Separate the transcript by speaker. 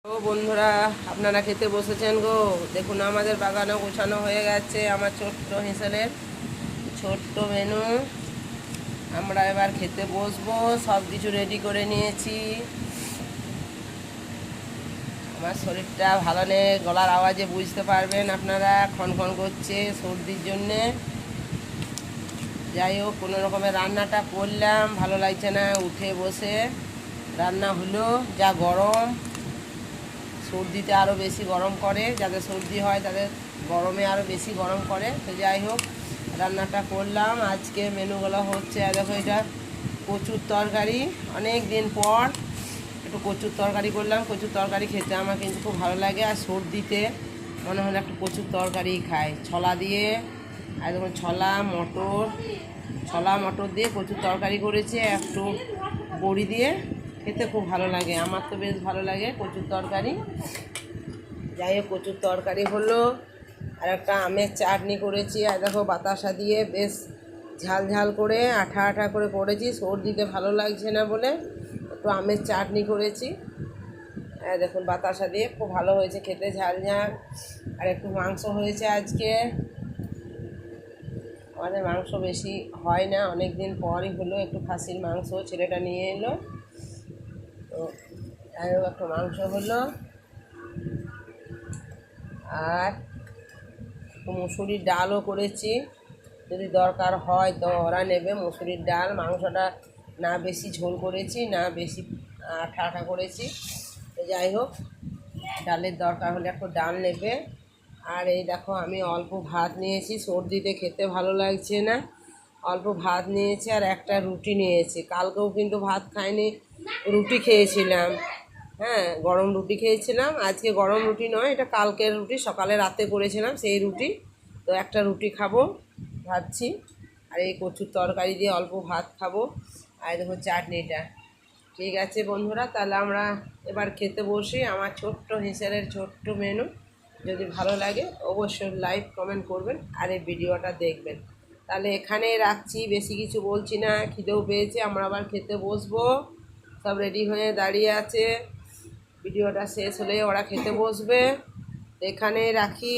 Speaker 1: ও বন্ধুরা, আপনারা খেতে বসেছেন গো। দেখুন আমাদের বাগানে গোছানো হয়ে গেছে আমার ছোট্ট হেঁসেলের ছোট্ট মেনু। আমরা এবার খেতে বসবো, সব কিছু রেডি করে নিয়েছি। আমার শরীরটা ভালো নেই, গলার আওয়াজে বুঝতে পারবেন আপনারা, খনখন করছে সর্দির জন্যে। যাই হোক, কোনো রকমের রান্নাটা করলাম, ভালো লাগছে না উঠে বসে। রান্না হলো, যা গরম, সর্দিতে আরও বেশি গরম করে, যাদের সর্দি হয় তাদের গরমে আরও বেশি গরম করে। তো যাই হোক, রান্নাটা করলাম। আজকে মেনুগুলো হচ্ছে, দেখো এটা কচুর তরকারি, অনেক দিন পর একটু কচুর তরকারি করলাম। কচুর তরকারি খেতে আমার কিন্তু খুব ভালো লাগে, আর সর্দিতে মনে হলে একটু কচুর তরকারি খাই ছোলা দিয়ে। আর দেখুন ছোলা মটর দিয়ে কচুর তরকারি করেছে, একটু বড়ি দিয়ে খেতে খুব ভালো লাগে। আমার তো বেশ ভালো লাগে কচুর তরকারি। যাই হোক, কচুর তরকারি হলো, আর একটা আমের চাটনি করেছি। আর দেখো বাতাসা দিয়ে বেশ ঝাল ঝাল করে আঠা আঠা করে করেছি, সর্দিতে ভালো লাগছে না বলে একটু আমের চাটনি করেছি। দেখুন বাতাসা দিয়ে খুব ভালো হয়েছে খেতে, ঝাল ঝাল। আর একটু মাংস হয়েছে আজকে। আমাদের মাংস বেশি হয় না, অনেক দিন পরই হলো একটু খাসির মাংস, ছেলেটা নিয়ে এলো। তো যাই হোক, একটু মাংস হলো। আর মুসুরির ডালও করেছি, যদি দরকার হয় তো ওরা নেবে মুসুরির ডাল। মাংসটা না বেশি ঝোল করেছি, না বেশি আঠা আঠা করেছি। তো যাই হোক, ডালের দরকার হলে একটু ডাল নেবে। আর এই দেখো, আমি অল্প ভাত নিয়েছি, সর্দিতে খেতে ভালো লাগছে না, অল্প ভাত নিয়েছি আর একটা রুটি নিয়েছি। কালকেও কিন্তু ভাত খাইনি, রুটি খেয়েছিলাম। হ্যাঁ, গরম রুটি খেয়েছিলাম। আজকে গরম রুটি নয়, এটা কালকের রুটি, সকালে রাতে করেছিলাম সেই রুটি। তো একটা রুটি খাবো ভাবছি, আর এই কচুর তরকারি দিয়ে অল্প ভাত খাবো। আর দেখো চাটনিটা। ঠিক আছে বন্ধুরা, তাহলে আমরা এবার খেতে বসি। আমার ছোট্ট হেঁসেলের ছোট্ট মেনু যদি ভালো লাগে অবশ্যই লাইক কমেন্ট করবেন, আর এই ভিডিওটা দেখবেন। তাহলে এখানেই রাখছি, বেশি কিছু বলছি না, খিদেও পেয়েছে, আমরা আবার খেতে বসবো। সব রেডি হয়ে দাঁড়িয়ে আছে, ভিডিওটা শেষ হলে ওরা খেতে বসবে। এখানেই রাখি।